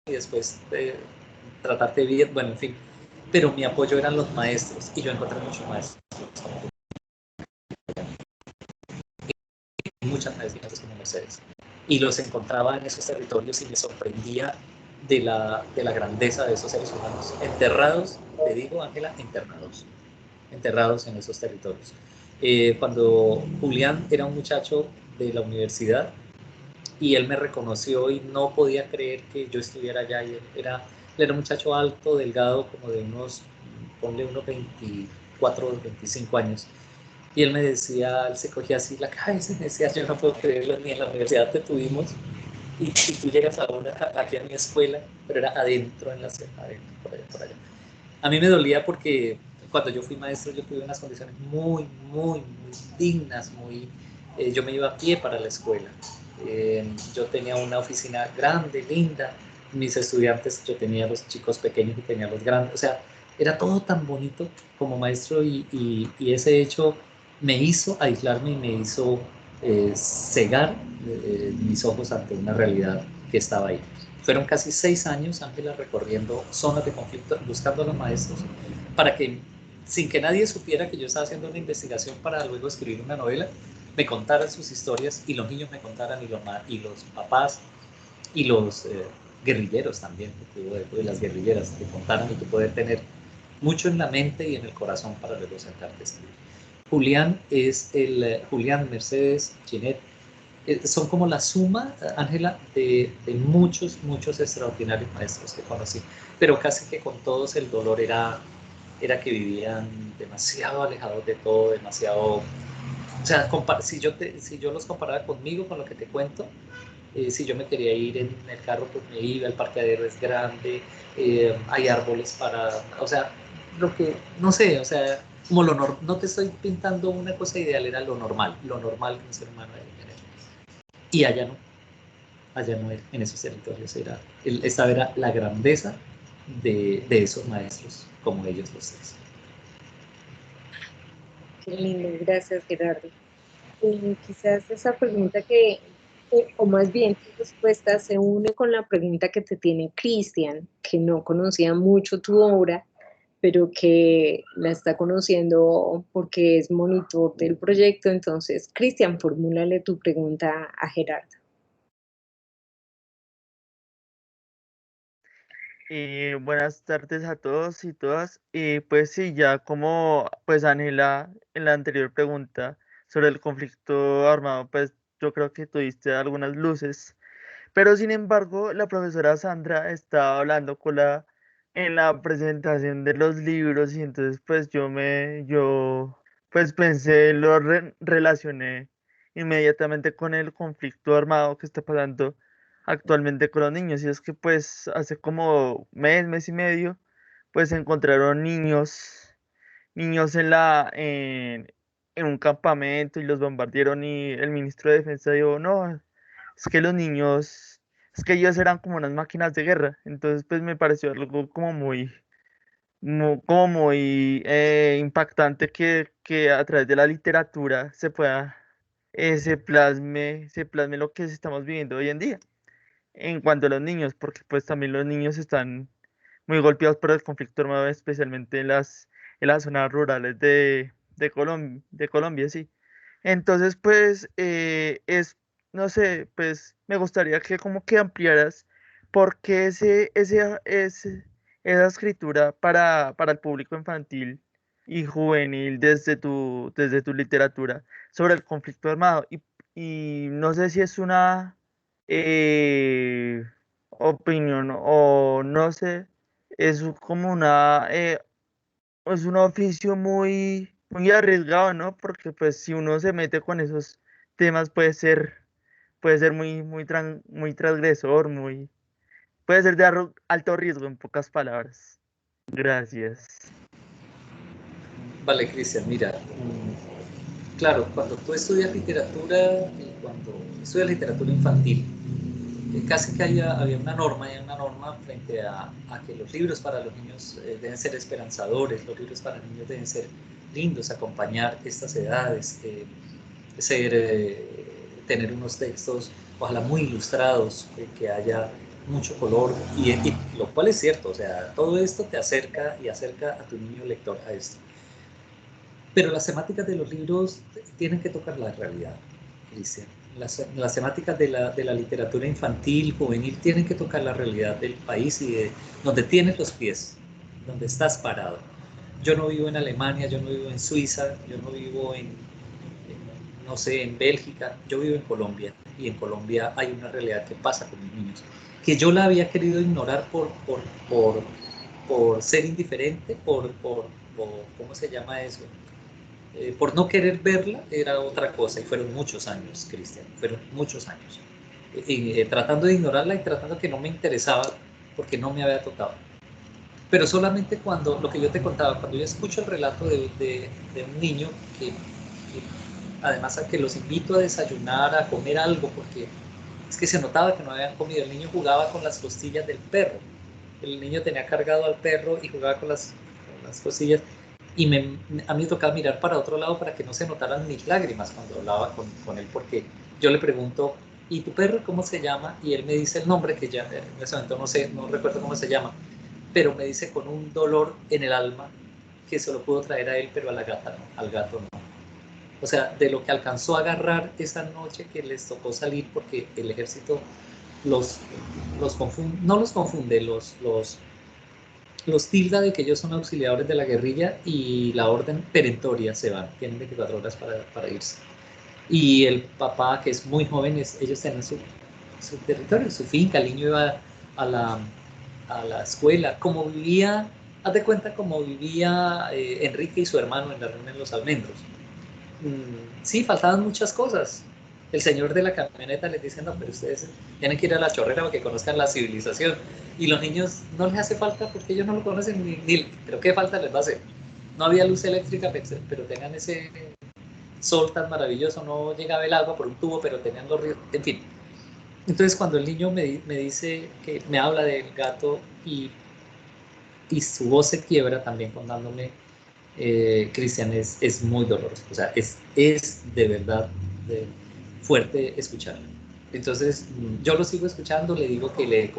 y después tratarte bien, bueno, en fin. Pero mi apoyo eran los maestros y yo encontré muchos maestros, muchas maestras como Mercedes. Y los encontraba en esos territorios y me sorprendía de la grandeza de esos seres humanos. Enterrados, te digo, Ángela, enterrados en esos territorios. Cuando Julián era un muchacho de la universidad y él me reconoció y no podía creer que yo estuviera allá. Y él era un muchacho alto, delgado, como de unos, ponle unos 24 25 años. Y él me decía, él se cogía así la cabeza y me decía, yo no puedo creerlo, ni en la universidad te tuvimos. Y si tú llegas aquí a mi escuela, pero era adentro, en la adentro, por allá. A mí me dolía porque cuando yo fui maestro yo tuve unas condiciones muy dignas, yo me iba a pie para la escuela. Yo tenía una oficina grande, linda, mis estudiantes, yo tenía los chicos pequeños y tenía los grandes, o sea, era todo tan bonito como maestro y ese hecho me hizo aislarme y me hizo cegar mis ojos ante una realidad que estaba ahí. Fueron casi 6 años, Ángela, recorriendo zonas de conflicto, buscando a los maestros, para que, sin que nadie supiera que yo estaba haciendo una investigación para luego escribir una novela, me contaran sus historias y los niños me contaran y los papás y los guerrilleros también, de las guerrilleras, que contaran y que poder tener mucho en la mente y en el corazón para luego sentarte a escribir. Julián, Mercedes, Ginette, son como la suma, Ángela, de muchos extraordinarios maestros que conocí, pero casi que con todos el dolor era que vivían demasiado alejados de todo, demasiado... O sea, si yo los comparaba conmigo, con lo que te cuento, si yo me quería ir en el carro, pues me iba, el parqueadero es grande, hay árboles para... O sea, no sé, o sea, como no te estoy pintando una cosa ideal, era lo normal que un ser humano debe tener. Y allá no era, en esos territorios esta era la grandeza de esos maestros, como ellos los tres. Qué lindo, gracias Gerardo. Quizás esa pregunta o más bien tu respuesta se une con la pregunta que te tiene Cristian, que no conocía mucho tu obra, pero que la está conociendo porque es monitor del proyecto. Entonces, Cristian, formúlale tu pregunta a Gerardo. Buenas tardes a todos y todas. Pues sí, ya como pues Ángela en la anterior pregunta sobre el conflicto armado, pues yo creo que tuviste algunas luces, pero sin embargo la profesora Sandra estaba hablando en la presentación de los libros y entonces pues yo pues pensé, relacioné inmediatamente con el conflicto armado que está pasando actualmente con los niños. Y es que pues hace como mes y medio, pues se encontraron niños en un campamento y los bombardearon y el ministro de Defensa dijo, no, es que ellos eran como unas máquinas de guerra. Entonces pues me pareció algo como como muy impactante que a través de la literatura se plasme lo que estamos viviendo hoy en día en cuanto a los niños, porque pues también los niños están muy golpeados por el conflicto armado, especialmente en las zonas rurales de Colombia, sí. Entonces, pues, no sé, pues me gustaría que como que ampliaras por qué esa escritura para el público infantil y juvenil desde tu literatura sobre el conflicto armado. Y no sé si es una eh, opinión o no sé, es como es un oficio muy arriesgado, ¿no? Porque pues si uno se mete con esos temas puede ser muy transgresor, puede ser de alto riesgo en pocas palabras. Gracias. Vale, Cristian, mira, claro, cuando tú estudias literatura, cuando estudias literatura infantil, casi que había hay una norma frente a que los libros para los niños deben ser esperanzadores, los libros para niños deben ser lindos, acompañar estas edades, tener unos textos, ojalá muy ilustrados, que haya mucho color, y lo cual es cierto, o sea, todo esto te acerca y acerca a tu niño lector a esto. Pero las temáticas de los libros tienen que tocar la realidad, Cristian. Las temáticas de la literatura infantil, juvenil, tienen que tocar la realidad del país y de donde tienes los pies, donde estás parado. Yo no vivo en Alemania, yo no vivo en Suiza, yo no vivo no sé, en Bélgica, yo vivo en Colombia, y en Colombia hay una realidad que pasa con mis niños, que yo la había querido ignorar por ser indiferente, ¿cómo se llama eso? Por no querer verla era otra cosa, y fueron muchos años, Cristian, fueron muchos años. Tratando de ignorarla y tratando que no me interesaba porque no me había tocado. Pero solamente cuando, lo que yo te contaba, cuando yo escucho el relato de un niño que además a que los invito a desayunar, a comer algo, porque es que se notaba que no habían comido. El niño jugaba con las costillas del perro. El niño tenía cargado al perro y jugaba con las costillas. Y a mí me tocaba mirar para otro lado para que no se notaran mis lágrimas cuando hablaba con él, porque yo le pregunto, ¿y tu perro cómo se llama? Y él me dice el nombre, que ya en ese momento no sé, no recuerdo cómo se llama, pero me dice con un dolor en el alma que se lo pudo traer a él, pero a la gata no, al gato no. O sea, de lo que alcanzó a agarrar esa noche que les tocó salir, porque el ejército los confunde, no los confunde, los tilda de que ellos son auxiliadores de la guerrilla, y la orden perentoria se van, tienen 24 horas para irse. Y el papá, que es muy joven, ellos tienen su territorio, su finca, el niño iba a la escuela, como vivía, haz de cuenta como vivía Enrique y su hermano en la reunión de los almendros. Sí, faltaban muchas cosas. El señor de la camioneta les dice, no, pero ustedes tienen que ir a la chorrera para que conozcan la civilización. Y los niños no les hace falta porque ellos no lo conocen ni pero qué falta les va a hacer. No había luz eléctrica, pero tengan ese sol tan maravilloso, no llegaba el agua por un tubo, pero tenían los ríos, en fin. Entonces cuando el niño me dice, que me habla del gato, y su voz se quiebra también contándome, Cristian, es muy doloroso, o sea, es de verdad fuerte escucharlo. Entonces yo lo sigo escuchando, le digo que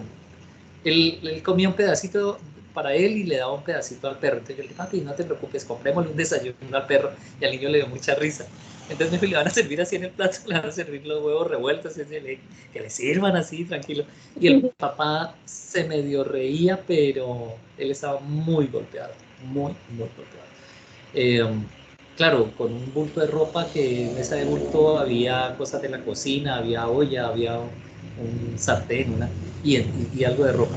él comía un pedacito para él y le daba un pedacito al perro. Entonces yo le dije, papi, no te preocupes, comprémosle un desayuno al perro. Y al niño le dio mucha risa. Entonces me dijo, le van a servir así en el plato, le van a servir los huevos revueltos, y que le sirvan así, tranquilo. Y el papá se medio reía, pero él estaba muy golpeado, muy, muy golpeado. Claro, con un bulto de ropa, que en ese bulto había cosas de la cocina, había olla, había un sartén, y algo de ropa.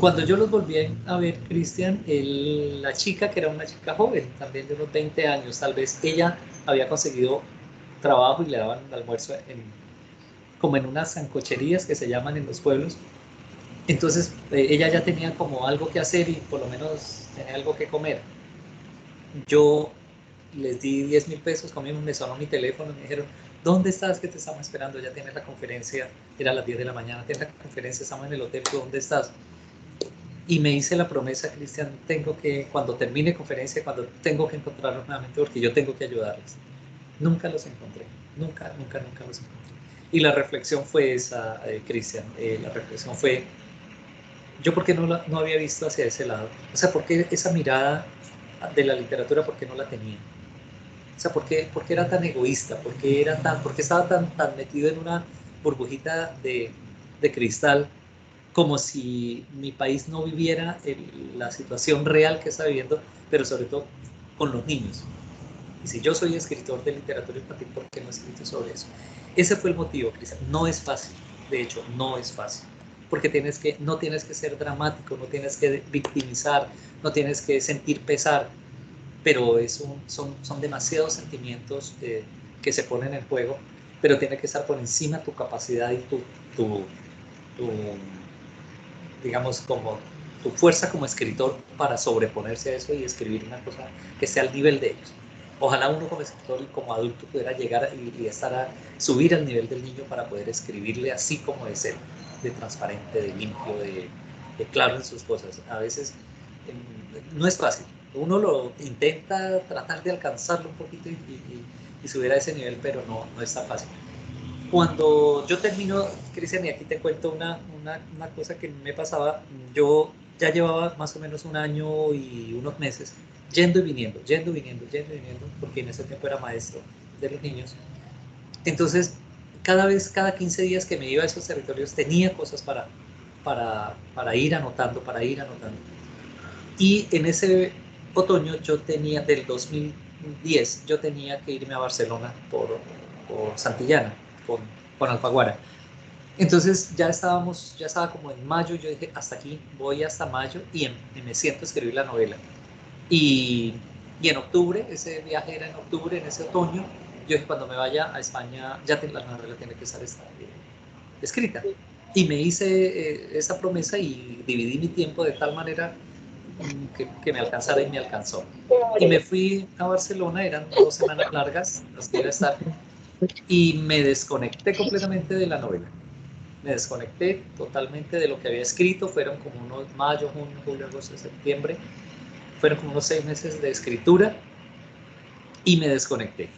Cuando yo los volví a ver, Cristian, la chica, que era una chica joven, también de unos 20 años, tal vez, ella había conseguido trabajo y le daban almuerzo como en unas sancocherías que se llaman en los pueblos. Entonces ella ya tenía como algo que hacer y por lo menos tenía algo que comer. Yo les di 10.000 pesos, comimos, me sonó mi teléfono, me dijeron, ¿dónde estás? Que te estamos esperando, ya tienes la conferencia, era a las 10 de la mañana, tienes la conferencia, estamos en el hotel, ¿dónde estás? Y me hice la promesa, Cristian, cuando termine conferencia, cuando tengo que encontrarlos nuevamente, porque yo tengo que ayudarles. Nunca los encontré, nunca, nunca, nunca los encontré. Y la reflexión fue esa, Cristian, la reflexión fue, yo por qué no había visto hacia ese lado, o sea, por qué esa mirada de la literatura, por qué no la tenía. O sea, ¿por qué era tan egoísta? ¿Por qué estaba tan metido en una burbujita de cristal, como si mi país no viviera la situación real que está viviendo, pero sobre todo con los niños? Y si yo soy escritor de literatura infantil, ¿por qué no he escrito sobre eso? Ese fue el motivo, Cristian. No es fácil, de hecho, no es fácil. Porque no tienes que ser dramático, no tienes que victimizar, no tienes que sentir pesar, pero son demasiados sentimientos que se ponen en juego, pero tiene que estar por encima tu capacidad y tu digamos, como tu fuerza como escritor para sobreponerse a eso y escribir una cosa que esté al nivel de ellos. Ojalá uno como escritor y como adulto pudiera llegar y estar a subir al nivel del niño para poder escribirle así como es él, de transparente, de limpio, de claro en sus cosas. A veces no es fácil. Uno lo intenta tratar de alcanzarlo un poquito y subir a ese nivel, pero no está fácil. Cuando yo termino, Cristian, y aquí te cuento una cosa que me pasaba, yo ya llevaba más o menos un año y unos meses yendo y viniendo, porque en ese tiempo era maestro de los niños. Entonces, cada 15 días que me iba a esos territorios tenía cosas para ir anotando, Y en ese otoño yo tenía, del 2010, yo tenía que irme a Barcelona por Santillana, con Alfaguara. Entonces ya estaba como en mayo, yo dije, hasta aquí, voy hasta mayo y me siento a escribir la novela. Y en octubre, ese viaje era en octubre, en ese otoño, yo dije, cuando me vaya a España, la novela tiene que estar escrita. Y me hice esa promesa y dividí mi tiempo de tal manera que me alcanzara y me alcanzó. Y me fui a Barcelona, eran 2 semanas largas las que iba a estar, y me desconecté completamente de la novela. Me desconecté totalmente de lo que había escrito, fueron como unos mayo, junio, julio, agosto, septiembre, fueron como unos 6 meses de escritura y me desconecté.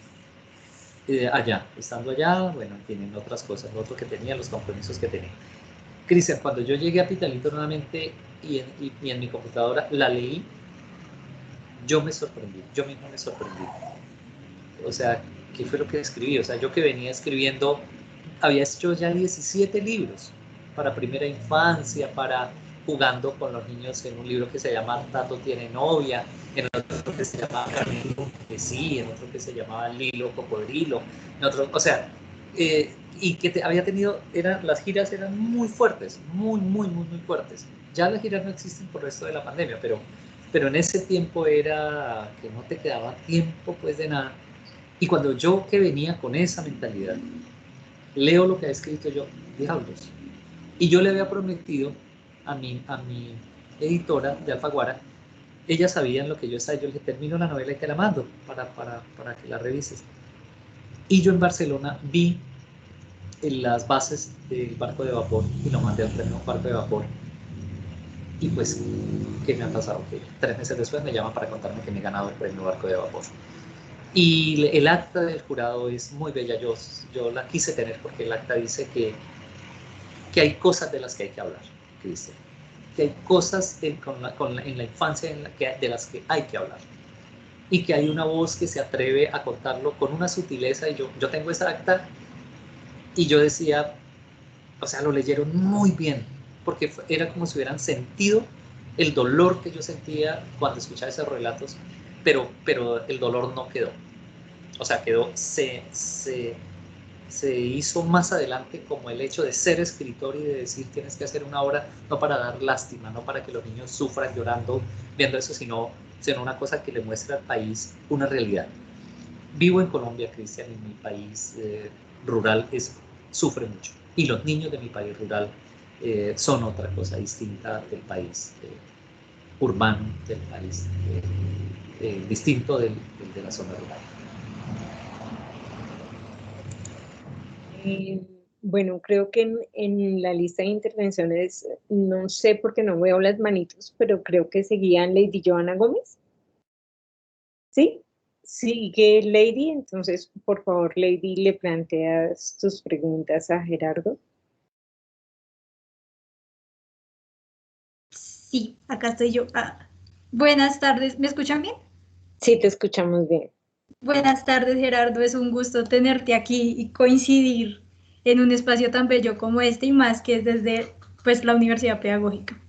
Estando allá, bueno, tienen otras cosas, lo otro que tenía, los compromisos que tenía. Cristian, cuando yo llegué a Pitalito nuevamente y en mi computadora la leí, yo me sorprendí, yo mismo me sorprendí. O sea, ¿qué fue lo que escribí? O sea, yo que venía escribiendo, había hecho ya 17 libros para primera infancia, para jugando con los niños en un libro que se llama Tato tiene novia, en otro que se llamaba Carmelo, que sí, en otro que se llamaba Lilo Cocodrilo, en otro, o sea, y que había tenido, las giras eran muy fuertes, muy fuertes. Ya las giras no existen por el resto de la pandemia, pero en ese tiempo era que no te quedaba tiempo pues de nada. Y cuando yo que venía con esa mentalidad, leo lo que ha escrito yo, diablos. Y yo le había prometido a mi editora de Alfaguara, ellas sabían lo que yo estaba, yo le dije, termino la novela y te la mando para que la revises. Y yo en Barcelona vi las bases del barco de vapor y lo mandé al premio barco de vapor. Y pues, ¿qué me ha pasado? Que 3 meses después me llaman para contarme que me he ganado el premio barco de vapor. Y el acta del jurado es muy bella, yo la quise tener porque el acta dice que hay cosas de las que hay que hablar, Cristian, que hay cosas en la infancia de las que hay que hablar y que hay una voz que se atreve a contarlo con una sutileza. Y yo tengo esa acta y yo decía, o sea, lo leyeron muy bien porque era como si hubieran sentido el dolor que yo sentía cuando escuchaba esos relatos, pero el dolor no quedó. O sea, se hizo más adelante como el hecho de ser escritor y de decir tienes que hacer una obra no para dar lástima, no para que los niños sufran llorando viendo eso, sino una cosa que le muestra al país una realidad. Vivo en Colombia, Cristian, y mi país rural sufre mucho. Y los niños de mi país rural son otra cosa distinta del país urbano, del país distinto de la zona rural. Bueno, creo que en la lista de intervenciones, no sé por qué no veo las manitos, pero creo que seguían Lady Joana Gómez. ¿Sí? Sigue Lady, entonces por favor, Lady, le planteas tus preguntas a Gerardo. Sí, acá estoy yo. Buenas tardes, ¿me escuchan bien? Sí, te escuchamos bien. Buenas tardes, Gerardo, es un gusto tenerte aquí y coincidir en un espacio tan bello como este y más que es desde pues, la Universidad Pedagógica.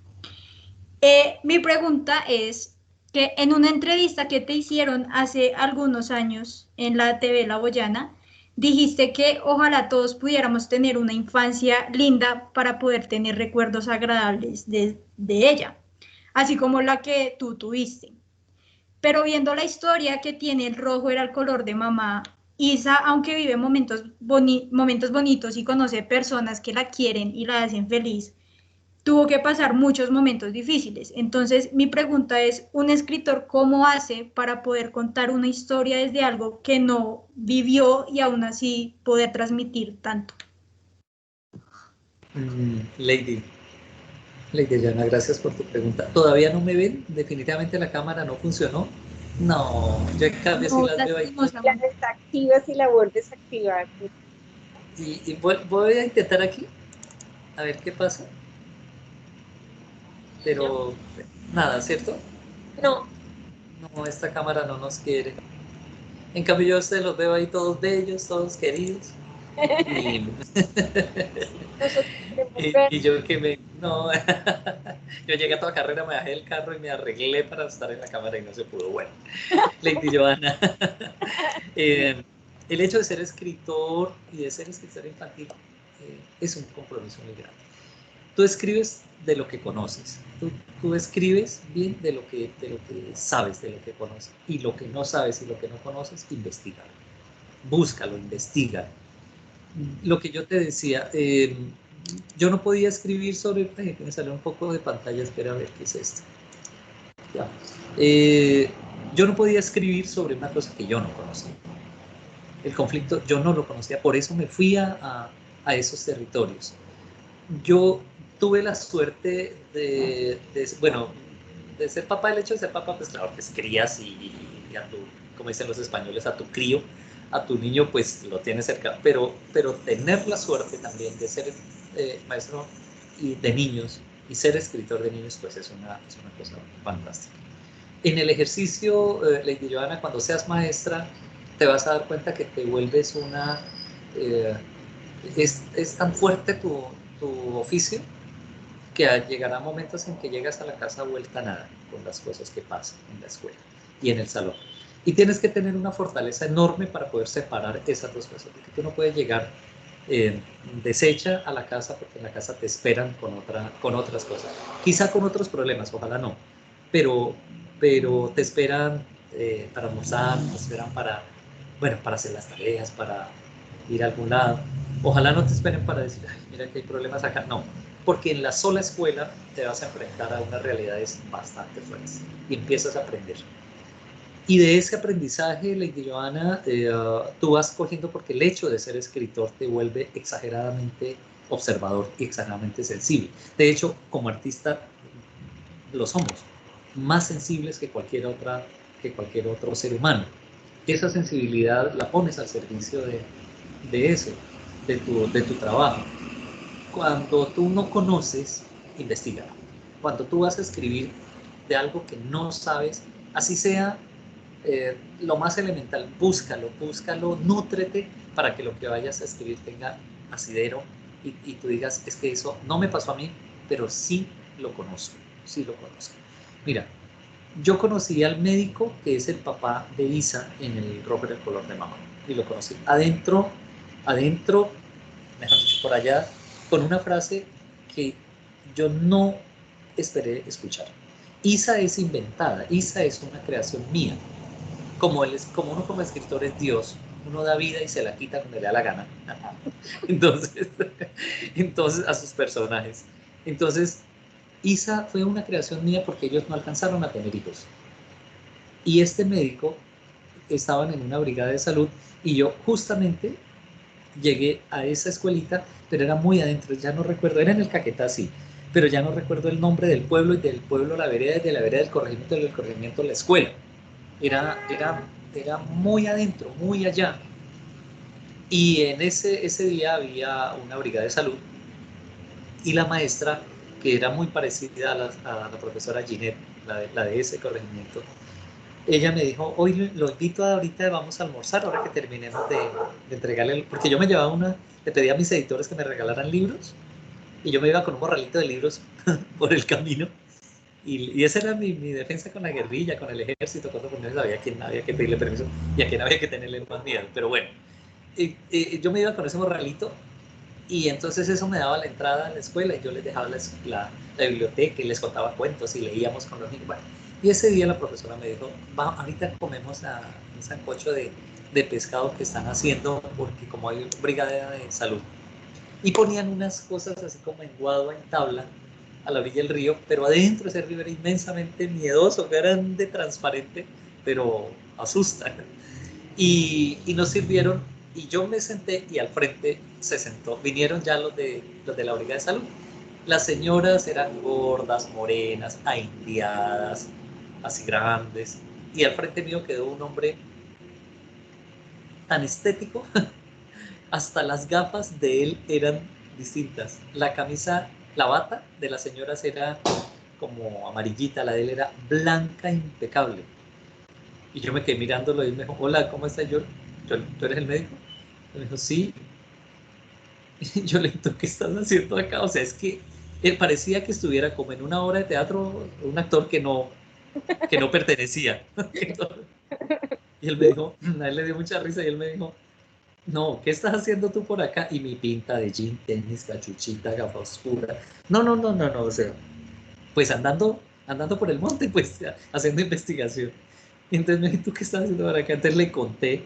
Mi pregunta es que en una entrevista que te hicieron hace algunos años en la TV La Boyana, dijiste que ojalá todos pudiéramos tener una infancia linda para poder tener recuerdos agradables de ella, así como la que tú tuviste. Pero viendo la historia que tiene el rojo era el color de mamá, Isa, aunque vive momentos bonitos y conoce personas que la quieren y la hacen feliz, tuvo que pasar muchos momentos difíciles. Entonces, mi pregunta es, ¿un escritor cómo hace para poder contar una historia desde algo que no vivió y aún así poder transmitir tanto? Lady Yana, gracias por tu pregunta. ¿Todavía no me ven? Definitivamente la cámara no funcionó. No, yo en cambio sí No, las veo ahí. La lastimosamente. desactivas y la vuelves a activar. Y voy a intentar aquí, a ver qué pasa. Pero nada, ¿cierto? No, No, esta cámara no nos quiere. En cambio yo a ustedes los veo ahí todos bellos, todos queridos. Y, nosotros queremos ver. y yo que me... No, yo llegué a toda carrera, me bajé del carro y me arreglé para estar en la cámara y no se pudo. Bueno, Lady Johanna, eh, el hecho de ser escritor y de ser escritor infantil es un compromiso muy grande. Tú escribes de lo que conoces, tú escribes bien de lo que sabes, de lo que conoces, y lo que no sabes y lo que no conoces, investigalo, búscalo, investiga. Lo que yo te decía, yo no podía escribir sobre, me salió un poco de pantalla, espera a ver qué es esto. Ya. Yo no podía escribir sobre una cosa que yo no conocía. El conflicto yo no lo conocía, por eso me fui a esos territorios. Yo tuve la suerte bueno, de ser papá. El hecho de ser papá, pues claro, pues crías y a tu, como dicen los españoles, a tu crío, a tu niño, pues lo tienes cerca, pero tener la suerte también de ser maestro de niños y ser escritor de niños, pues es una cosa fantástica. En el ejercicio, Lady Johanna, cuando seas maestra, te vas a dar cuenta que te vuelves una... Eh, es tan fuerte tu oficio que llegará momentos en que llegas a la casa vuelta a nada con las cosas que pasan en la escuela y en el salón. Y tienes que tener una fortaleza enorme para poder separar esas dos cosas, porque tú no puedes llegar deshecha a la casa, porque en la casa te esperan con otras cosas. Quizá con otros problemas, ojalá no, pero te esperan para almorzar, te esperan para hacer las tareas, para ir a algún lado. Ojalá no te esperen para decir, ay, mira que hay problemas acá. No, porque en la sola escuela te vas a enfrentar a unas realidades bastante fuertes y empiezas a aprender. Y de ese aprendizaje, Lady Johanna, tú vas cogiendo, porque el hecho de ser escritor te vuelve exageradamente observador y exageradamente sensible. De hecho, como artista lo somos, más sensibles que cualquier otro ser humano. Esa sensibilidad la pones al servicio de eso, de tu trabajo. Cuando tú no conoces, investiga. Cuando tú vas a escribir de algo que no sabes, así sea lo más elemental, búscalo, nútrete para que lo que vayas a escribir tenga asidero y tú digas, es que eso no me pasó a mí, pero sí lo conozco, sí lo conozco. Mira, yo conocí al médico que es el papá de Isa en El Rojo del Color de Mamá, y lo conocí adentro, mejor dicho, por allá, con una frase que yo no esperé escuchar. Isa es inventada, Isa es una creación mía. Como uno como escritor es Dios, uno da vida y se la quita cuando le da la gana. Entonces, a sus personajes. Entonces, Isa fue una creación mía porque ellos no alcanzaron a tener hijos. Y este médico estaban en una brigada de salud y yo justamente llegué a esa escuelita, pero era muy adentro, ya no recuerdo, era en el Caquetá, sí, pero ya no recuerdo el nombre del pueblo, y del pueblo la vereda, y de la vereda del corregimiento la escuela. Era muy adentro, muy allá. Y en ese día había una brigada de salud y la maestra, que era muy parecida a la profesora Ginette, la de ese corregimiento, ella me dijo, hoy lo invito ahorita, vamos a almorzar, ahora que terminemos de entregarle, porque yo me llevaba le pedí a mis editores que me regalaran libros, y yo me iba con un morralito de libros por el camino, y esa era mi defensa con la guerrilla, con el ejército, cuando no sabía a quién había que pedirle permiso y a quién había que tenerle más miedo, pero bueno, yo me iba con ese morralito, y entonces eso me daba la entrada a la escuela, y yo les dejaba la biblioteca y les contaba cuentos y leíamos con los niños. Bueno, y ese día la profesora me dijo, ahorita comemos un sancocho de pescado que están haciendo, porque como hay brigada de salud. Y ponían unas cosas así como enguado en tabla a la orilla del río, pero adentro ese río era inmensamente miedoso, grande, transparente, pero asusta. Y nos sirvieron, y yo me senté y al frente se sentó, vinieron ya los de la brigada de salud. Las señoras eran gordas, morenas, aindiadas, así grandes, y al frente mío quedó un hombre tan estético, hasta las gafas de él eran distintas. La camisa, la bata de las señoras era como amarillita, la de él era blanca, impecable. Y yo me quedé mirándolo y él me dijo, hola, ¿cómo estás? ¿Tú eres el médico? Y me dijo, sí. Y yo le dije, ¿qué estás haciendo acá? O sea, es que él parecía que estuviera como en una obra de teatro, un actor que no pertenecía. Y él me dijo, a él le dio mucha risa y él me dijo, no, ¿qué estás haciendo tú por acá? Y mi pinta de jean, tenis, cachuchita, gafa oscura. No, o sea, pues andando por el monte, pues haciendo investigación. Y entonces me dijo, ¿tú qué estás haciendo por acá? Entonces le conté.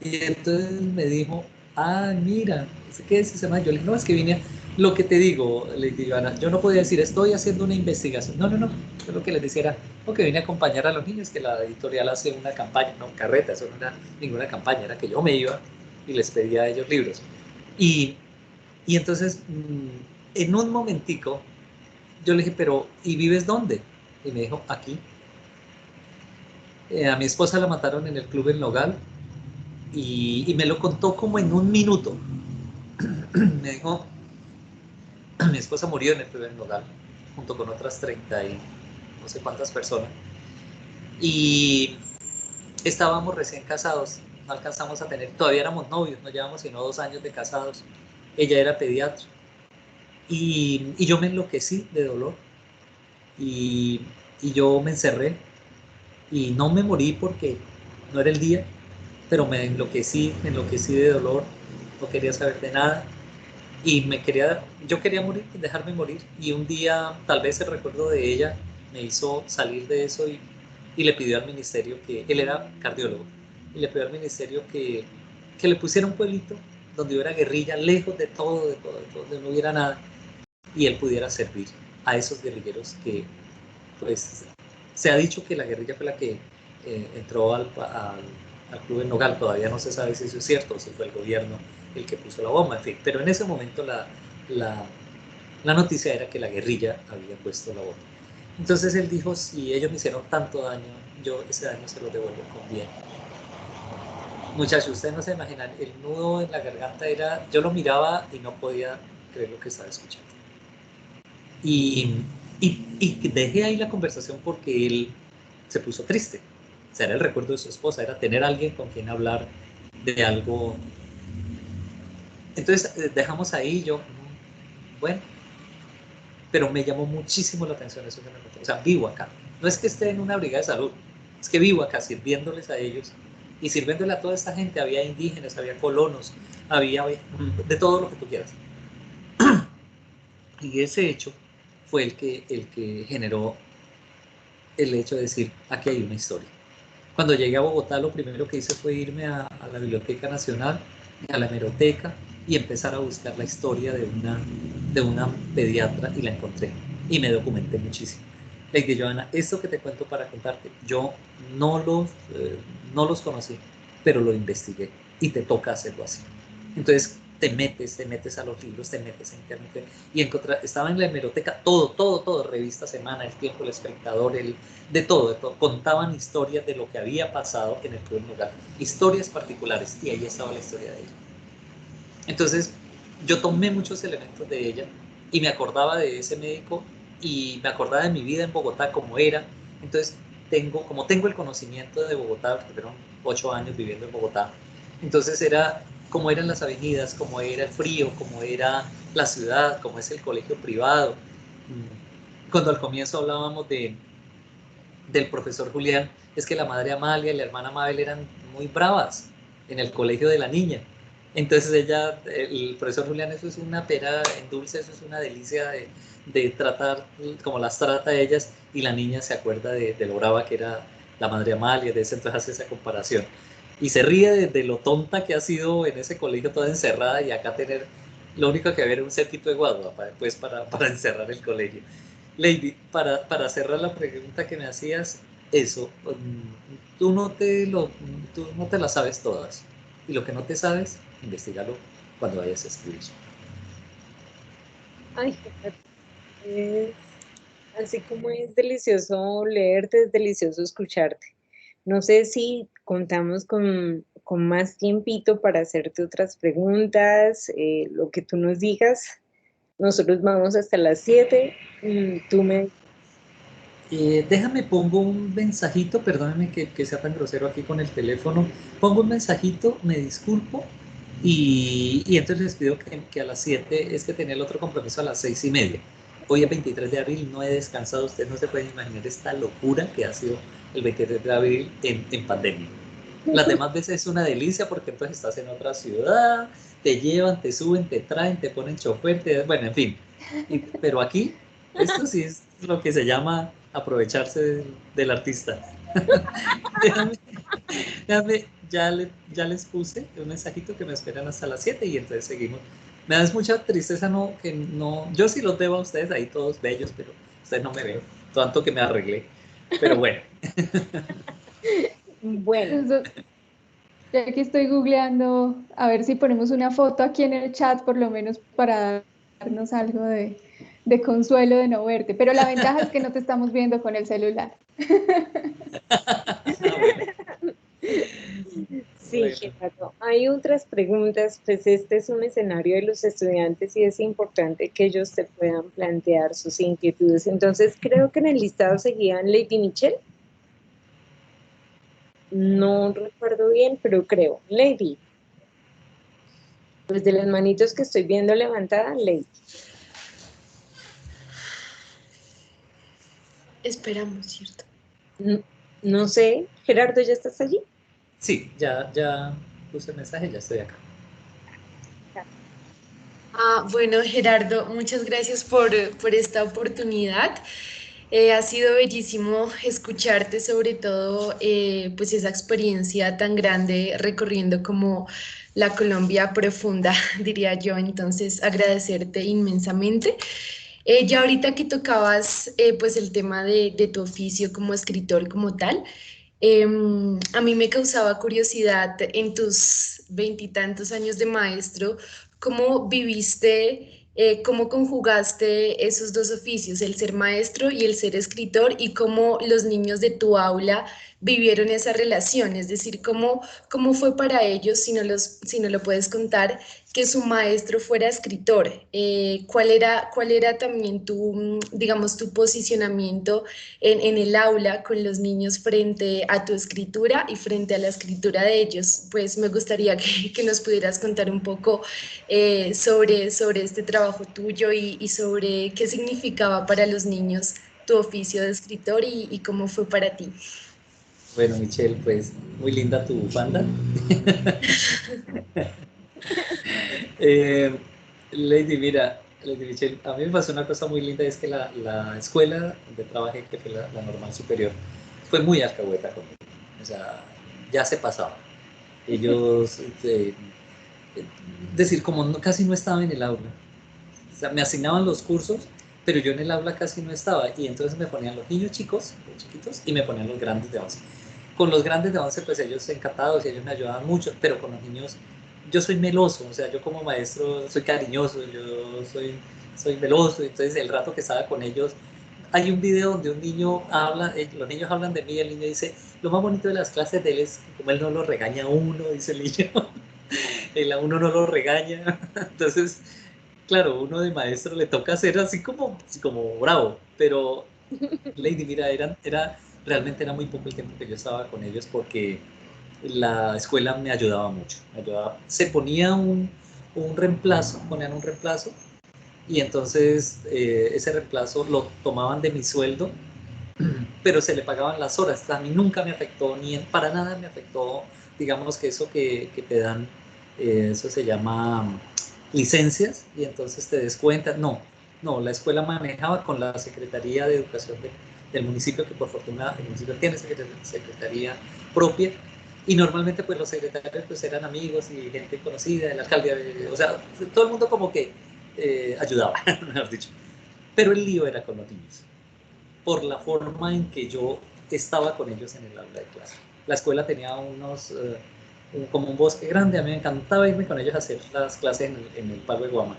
Y entonces me dijo, ah, mira, ¿qué es ese man? Yo le dije, no, es que vine lo que te digo, Lady Ivana, yo no podía decir, estoy haciendo una investigación. No, yo lo que les decía era, porque vine a acompañar a los niños, que la editorial hace una campaña, no, carreta, eso no era ninguna campaña, era que yo me iba y les pedía a ellos libros. Y, y entonces, en un momentico, yo le dije, pero, ¿y vives dónde? Y me dijo, aquí. A mi esposa la mataron en el club en Nogal y me lo contó como en un minuto. Me dijo, mi esposa murió en el primer Nogal, junto con otras 30 y no sé cuántas personas. Y estábamos recién casados, no alcanzamos a tener, todavía éramos novios, no llevamos sino 2 años de casados. Ella era pediatra. Y yo me enloquecí de dolor. Y, y yo me encerré. Y no me morí porque no era el día, pero me enloquecí de dolor. No quería saber de nada. Y yo quería morir, dejarme morir. Y un día, tal vez el recuerdo de ella me hizo salir de eso y le pidió al ministerio él era cardiólogo, y le pidió al ministerio que le pusiera un pueblito donde hubiera guerrilla, lejos de todo, donde no hubiera nada, y él pudiera servir a esos guerrilleros que, pues, se ha dicho que la guerrilla fue la que entró al club en Nogal. Todavía no se sabe si eso es cierto o si fue el gobierno el que puso la bomba, en fin. Pero en ese momento la noticia era que la guerrilla había puesto la bomba. Entonces él dijo, si ellos me hicieron tanto daño, yo ese daño se lo devuelvo con bien. Muchachos, ustedes no se imaginan, el nudo en la garganta era, yo lo miraba y no podía creer lo que estaba escuchando. Y dejé ahí la conversación porque él se puso triste. O sea, era el recuerdo de su esposa, era tener a alguien con quien hablar de algo. Entonces dejamos ahí yo, bueno, pero me llamó muchísimo la atención eso que me contó. O sea, vivo acá. No es que esté en una brigada de salud, es que vivo acá sirviéndoles a ellos y sirviéndole a toda esta gente. Había indígenas, había colonos, había de todo lo que tú quieras. Y ese hecho fue el que generó el hecho de decir, aquí hay una historia. Cuando llegué a Bogotá, lo primero que hice fue irme a la Biblioteca Nacional, a la hemeroteca, y empezar a buscar la historia de una pediatra, y la encontré. Y me documenté muchísimo. Lady Johanna, esto que te cuento para contarte, yo no no los conocí, pero lo investigué, y te toca hacerlo así. Entonces te metes a los libros, te metes a internet y estaba en la hemeroteca todo, revista Semana, El Tiempo, El Espectador, de todo, contaban historias de lo que había pasado en el Club Nogal, historias particulares, y ahí estaba la historia de ella. Entonces yo tomé muchos elementos de ella y me acordaba de ese médico y me acordaba de mi vida en Bogotá, como era. Entonces como tengo el conocimiento de Bogotá, porque fueron 8 años viviendo en Bogotá, entonces era cómo eran las avenidas, cómo era el frío, cómo era la ciudad, cómo es el colegio privado. Cuando al comienzo hablábamos del profesor Julián, es que la madre Amalia y la hermana Mabel eran muy bravas en el colegio de la niña. Entonces el profesor Julián, eso es una pera en dulce, eso es una delicia de tratar como las trata ellas, y la niña se acuerda de lo brava que era la madre Amalia, de eso, entonces hace esa comparación. Y se ríe de lo tonta que ha sido en ese colegio toda encerrada, y acá tener lo único que había era un cerquito de guadua pues, para encerrar el colegio. Lady, para cerrar la pregunta que me hacías, eso, tú no te las sabes todas. Y lo que no te sabes, investigalo cuando vayas a escribir. Ay, Gerardo, es así como es delicioso leerte, es delicioso escucharte. No sé si contamos con con más tiempito para hacerte otras preguntas, lo que tú nos digas. Nosotros vamos hasta las 7. Tú me... Déjame, pongo un mensajito, perdóname que sea tan grosero aquí con el teléfono, pongo un mensajito, me disculpo y entonces les pido que a las 7, es que tenía el otro compromiso a las 6:30. Hoy es 23 de abril, no he descansado, ustedes no se pueden imaginar esta locura que ha sido el 23 de abril en pandemia. Las demás veces es una delicia porque entonces estás en otra ciudad, te llevan, te suben, te traen, te ponen chofer, bueno, en fin. Pero aquí, esto sí es lo que se llama aprovecharse del artista. déjame, ya les puse un mensajito que me esperan hasta las 7 y entonces seguimos. Me da mucha tristeza que no, yo sí los veo a ustedes ahí todos bellos, pero ustedes no me ven, tanto que me arreglé. Pero bueno. Bueno. Ya que estoy googleando, a ver si ponemos una foto aquí en el chat, por lo menos para darnos algo de consuelo de no verte. Pero la ventaja es que no te estamos viendo con el celular. Sí, Gerardo. Hay otras preguntas, pues este es un escenario de los estudiantes y es importante que ellos te puedan plantear sus inquietudes. Entonces, creo que en el listado seguían Lady Michelle. No recuerdo bien, pero creo. Lady. Pues de las manitos que estoy viendo levantada, Lady. Esperamos, ¿cierto? No sé, Gerardo, ¿ya estás allí? Sí, ya puse el mensaje, ya estoy acá. Bueno, Gerardo, muchas gracias por esta oportunidad. Ha sido bellísimo escucharte, sobre todo pues esa experiencia tan grande recorriendo como la Colombia profunda, diría yo. Entonces, agradecerte inmensamente. Ya ahorita que tocabas pues el tema de tu oficio como escritor como tal, a mí me causaba curiosidad en tus 20 y tantos años de maestro, ¿cómo viviste, cómo conjugaste esos dos oficios, el ser maestro y el ser escritor, y cómo los niños de tu aula vivieron esa relación? Es decir, cómo fue para ellos, si no lo puedes contar, que su maestro fuera escritor? ¿Cuál era también tu, digamos, tu posicionamiento en el aula con los niños frente a tu escritura y frente a la escritura de ellos? Pues me gustaría que nos pudieras contar un poco sobre este trabajo tuyo y sobre qué significaba para los niños tu oficio de escritor y cómo fue para ti. Bueno, Michelle, pues muy linda tu bufanda. Lady, mira, Lady Michelle, a mí me pasó una cosa muy linda, es que la escuela donde trabajé, que fue la normal superior, fue muy alcahueta conmigo. O sea, ya se pasaba. Ellos, decir, como casi no estaba en el aula. O sea, me asignaban los cursos, pero yo en el aula casi no estaba. Y entonces me ponían los niños chicos, los chiquitos, y me ponían los grandes de 11. Con los grandes de 11, pues ellos encantados y ellos me ayudaban mucho, pero con los niños, yo soy meloso, o sea, yo como maestro soy cariñoso, yo soy meloso, entonces el rato que estaba con ellos, hay un video donde un niño habla, los niños hablan de mí, el niño dice, lo más bonito de las clases de él es como él no lo regaña a uno, dice el niño, él a uno no lo regaña, entonces, claro, uno de maestro le toca ser así como bravo, pero Lady, mira, realmente era muy poco el tiempo que yo estaba con ellos porque la escuela me ayudaba mucho. Se ponía ponían un reemplazo y entonces ese reemplazo lo tomaban de mi sueldo, pero se le pagaban las horas. A mí nunca me afectó, para nada me afectó, digamos que eso que te dan, eso se llama licencias y entonces te descuentan. No, la escuela manejaba con la Secretaría de Educación del municipio, que por fortuna el municipio tiene secretaría propia, y normalmente pues los secretarios pues eran amigos y gente conocida, el alcalde, o sea, todo el mundo como que ayudaba, mejor dicho. Pero el lío era con los niños, por la forma en que yo estaba con ellos en el aula de clase. La escuela tenía como un bosque grande, a mí me encantaba irme con ellos a hacer las clases en el Palo de Guama.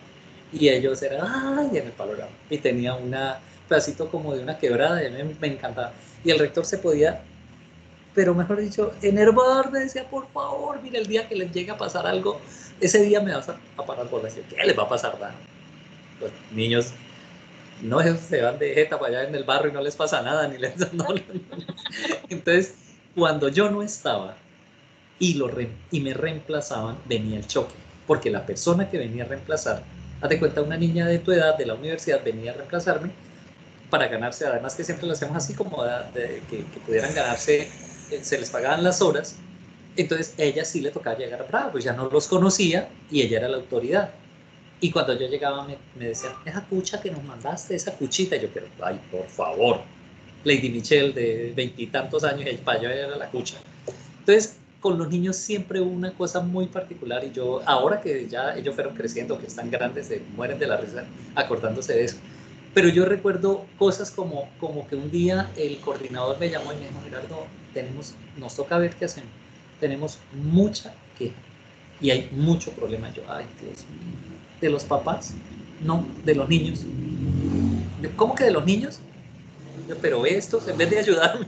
Y ellos eran, ¡ay!, en el Palo de Guama. Y tenía un pedacito como de una quebrada, y a mí me encantaba. Y el rector se podía pero mejor dicho, enervador, me decía, por favor, mira, el día que les llegue a pasar algo, ese día me vas a parar por decir, ¿qué les va a pasar? Nada. Los niños no se van de jeta para allá en el barrio y no les pasa nada, ni les... Entonces, cuando yo no estaba y me reemplazaban, venía el choque, porque la persona que venía a reemplazar, haz de cuenta, una niña de tu edad de la universidad venía a reemplazarme para ganarse, además que siempre lo hacemos así como que pudieran ganarse, se les pagaban las horas, entonces ella sí le tocaba llegar brava, pues ya no los conocía y ella era la autoridad. Y cuando yo llegaba me decían, esa cucha que nos mandaste, esa cuchita, y yo, pero, ay, por favor, Lady Michelle de 20 y tantos años, y para allá era la cucha. Entonces, con los niños siempre hubo una cosa muy particular, y yo, ahora que ya ellos fueron creciendo, que están grandes, se mueren de la risa acordándose de eso. Pero yo recuerdo cosas como que un día el coordinador me llamó y me dijo, Gerardo, nos toca ver qué hacemos. Tenemos mucha queja y hay mucho problema. Yo, ay, Dios mío, ¿de los papás? No, de los niños. ¿Cómo que de los niños? Yo, pero estos, en vez de ayudarme,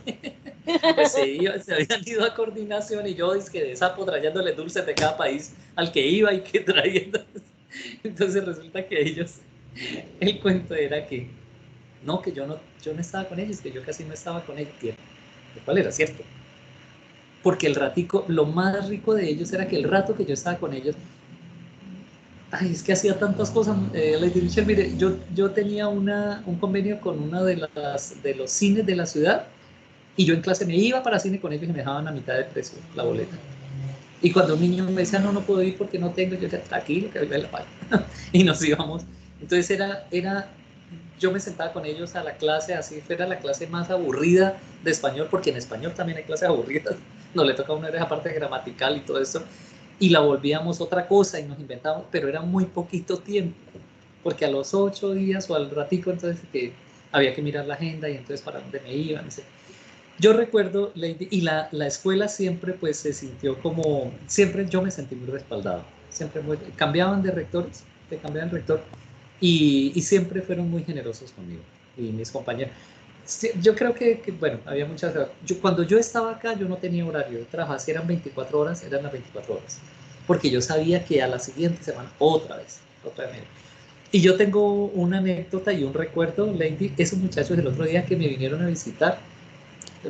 pues se habían ido a coordinación y yo, es que de sapo trayéndole dulces de cada país al que iba y que traía. Entonces resulta que ellos, el cuento era que no, que yo no estaba con ellos, que yo casi no estaba con ellos, lo cual era cierto. Porque el ratico, lo más rico de ellos era que el rato que yo estaba con ellos, ay, es que hacía tantas cosas. Lady Michelle, mire, yo tenía un convenio con uno de los cines de la ciudad y yo en clase me iba para cine con ellos y me dejaban a mitad de precio la boleta. Y cuando un niño me decía, no puedo ir porque no tengo, yo decía, tranquilo, que hoy la pago. Y nos íbamos. Entonces yo me sentaba con ellos a la clase, así fuera la clase más aburrida de español, porque en español también hay clases aburridas, no le toca a uno esa parte gramatical y todo eso, y la volvíamos otra cosa y nos inventábamos, pero era muy poquito tiempo, porque a los 8 días o al ratico, entonces que había que mirar la agenda y entonces para dónde me iban, no sé. Yo recuerdo, Lady, y la escuela siempre pues se sintió como, siempre yo me sentí muy respaldado, siempre cambiaban de rectores, te cambiaban de rector, y siempre fueron muy generosos conmigo y mis compañeros. Yo creo que bueno, había muchas... Cuando yo estaba acá, yo no tenía horario, yo trabajaba, si eran 24 horas, eran las 24 horas, porque yo sabía que a la siguiente semana otra vez. Y yo tengo una anécdota y un recuerdo, Lady, esos muchachos del otro día que me vinieron a visitar,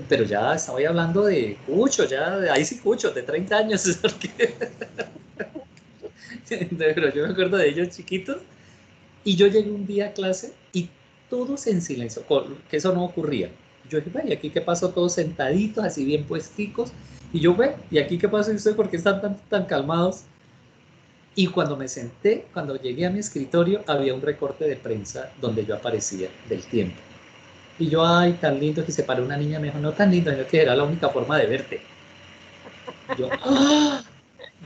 pero ya estaba hablando de cucho, ahí sí cucho, de 30 años, pero yo me acuerdo de ellos chiquitos, y yo llegué un día a clase y todos en silencio, que eso no ocurría. Yo dije, ¿y aquí qué pasó? Todos sentaditos, así bien puesticos, y yo, ¿y aquí qué pasó? ¿Y ustedes por qué están tan calmados? Y cuando me senté, cuando llegué a mi escritorio, había un recorte de prensa donde yo aparecía del tiempo. Y yo, ay, tan lindo, que se paró una niña, me dijo, no tan lindo, sino que era la única forma de verte. Yo, ¡ah!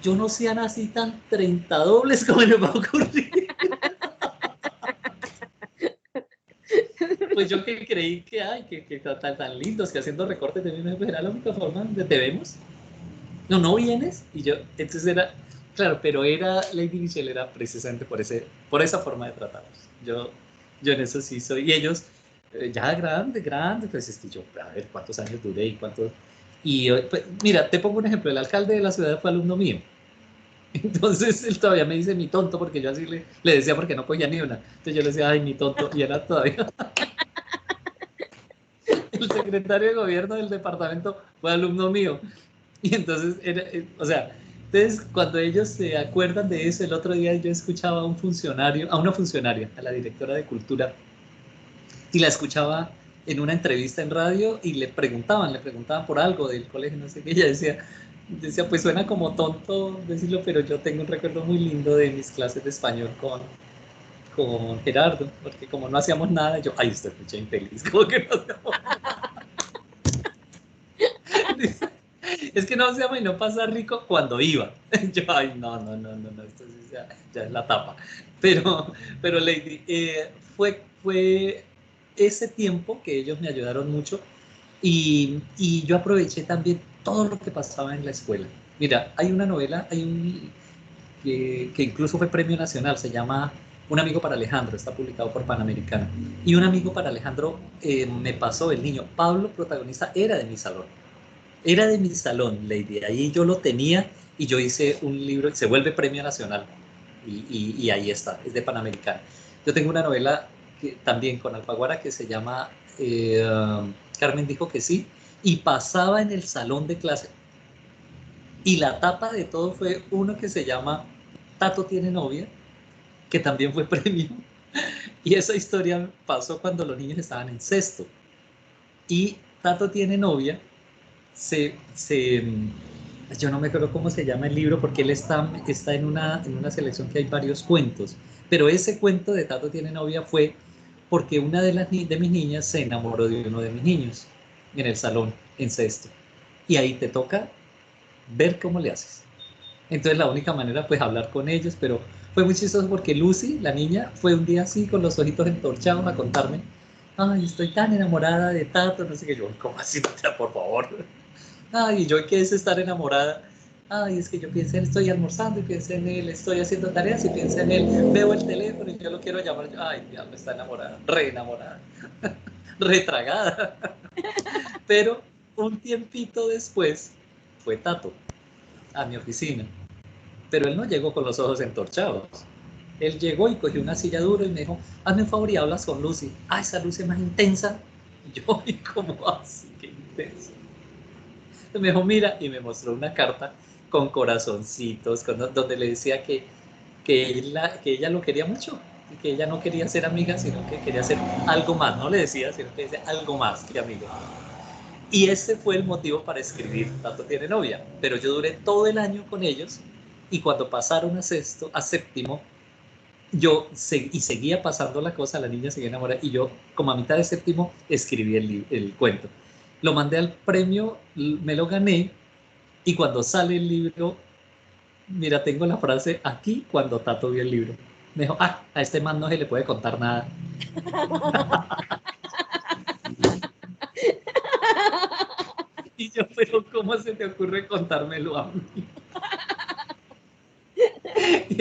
Yo no sean así tan 30 dobles como me va a ocurrir. Pues yo que creí que, ay, que tan lindos, que haciendo recortes de mí, pues era la única forma de te vemos. No vienes. Y yo, entonces era, claro, pero Lady Michelle era precisamente por esa forma de tratarlos. Yo en eso sí soy, y ellos, ya grande, pues es que yo, a ver, ¿cuántos años duré y cuántos? Y pues, mira, te pongo un ejemplo, el alcalde de la ciudad fue alumno mío. Entonces él todavía me dice mi tonto, porque yo así le decía porque no cogía ni una. Entonces yo le decía, ay, mi tonto, y era todavía... El secretario de gobierno del departamento fue alumno mío. Y entonces, entonces cuando ellos se acuerdan de eso, el otro día yo escuchaba a una funcionaria, a la directora de cultura, y la escuchaba en una entrevista en radio y le preguntaban por algo del colegio, no sé qué, ella decía, pues suena como tonto decirlo, pero yo tengo un recuerdo muy lindo de mis clases de español con Gerardo, porque como no hacíamos nada, yo, ay, usted escucha infeliz, como que no hacíamos nada. Es que no hacíamos y no pasa rico cuando iba. Yo, ay, no, esto sí ya es la tapa. Pero Lady, fue ese tiempo que ellos me ayudaron mucho y yo aproveché también todo lo que pasaba en la escuela. Mira, hay una novela, que incluso fue premio nacional, se llama Un amigo para Alejandro, está publicado por Panamericana. Y Un amigo para Alejandro me pasó, el niño Pablo, protagonista, era de mi salón. Era de mi salón, Lady. Ahí yo lo tenía y yo hice un libro que se vuelve Premio Nacional. Y ahí está, es de Panamericana. Yo tengo una novela también con Alfaguara que se llama Carmen dijo que sí, y pasaba en el salón de clase. Y la tapa de todo fue uno que se llama Tato tiene novia, que también fue premio. Y esa historia pasó cuando los niños estaban en sexto. Y Tato tiene novia, yo no me acuerdo cómo se llama el libro, porque él está en una selección que hay varios cuentos. Pero ese cuento de Tato tiene novia fue porque una de mis niñas se enamoró de uno de mis niños en el salón, en sexto. Y ahí te toca ver cómo le haces. Entonces la única manera pues hablar con ellos, pero fue muy chistoso porque Lucy, la niña, fue un día así con los ojitos entorchados a contarme, ay, estoy tan enamorada de Tato, no sé qué. Yo, ¿cómo así, Natalia, por favor? Ay, ¿yo qué es estar enamorada? Ay, es que yo pienso en él, estoy almorzando y pienso en él, estoy haciendo tareas y pienso en él, veo el teléfono y yo lo quiero llamar. Ay, ya me está enamorada, re enamorada, retragada. Pero un tiempito después fue Tato a mi oficina. Pero él no llegó con los ojos entorchados. Él llegó y cogió una silla dura y me dijo, hazme un favor y hablas con Lucy. Ah, esa Lucy es más intensa. Y yo, ¿y cómo así? Qué intensa. Me dijo, mira, y me mostró una carta con corazoncitos, donde le decía que ella lo quería mucho, y que ella no quería ser amiga, sino que quería ser algo más. No le decía, sino que decía algo más que amiga. Y ese fue el motivo para escribir Tato tiene novia. Pero yo duré todo el año con ellos, y cuando pasaron a séptimo, y seguía pasando la cosa, la niña seguía enamorada, y yo, como a mitad de séptimo, escribí el cuento. Lo mandé al premio, me lo gané, y cuando sale el libro, mira, tengo la frase aquí cuando Tato vio el libro. Me dijo, a este man no se le puede contar nada. Y yo, pero ¿cómo se te ocurre contármelo a mí? Y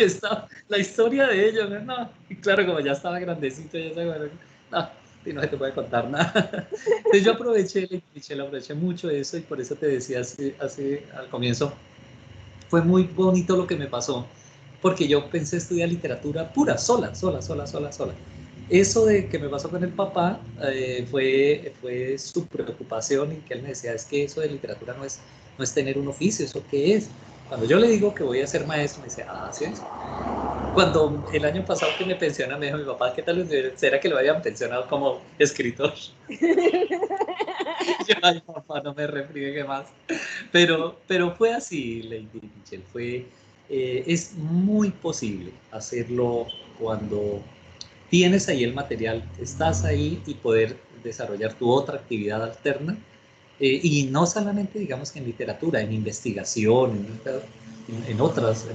la historia de ellos, ¿no? Y claro, como ya estaba grandecito, ya estaba, no, y no se te puede contar nada. Entonces yo aproveché mucho eso, y por eso te decía así al comienzo, fue muy bonito lo que me pasó, porque yo pensé estudiar literatura pura, sola. Eso de que me pasó con el papá fue su preocupación, y que él me decía, es que eso de literatura no es tener un oficio, ¿eso qué es? Cuando yo le digo que voy a ser maestro, me dice, ¿sí es? Cuando el año pasado que me pensiona, me dijo mi papá, ¿qué tal será que lo habían pensionado como escritor? Yo, ay, papá, no me refriegue más. Pero fue así, Lady Michelle. Es muy posible hacerlo cuando tienes ahí el material, estás ahí, y poder desarrollar tu otra actividad alterna. Y no solamente, digamos, que en literatura, en investigación, en otros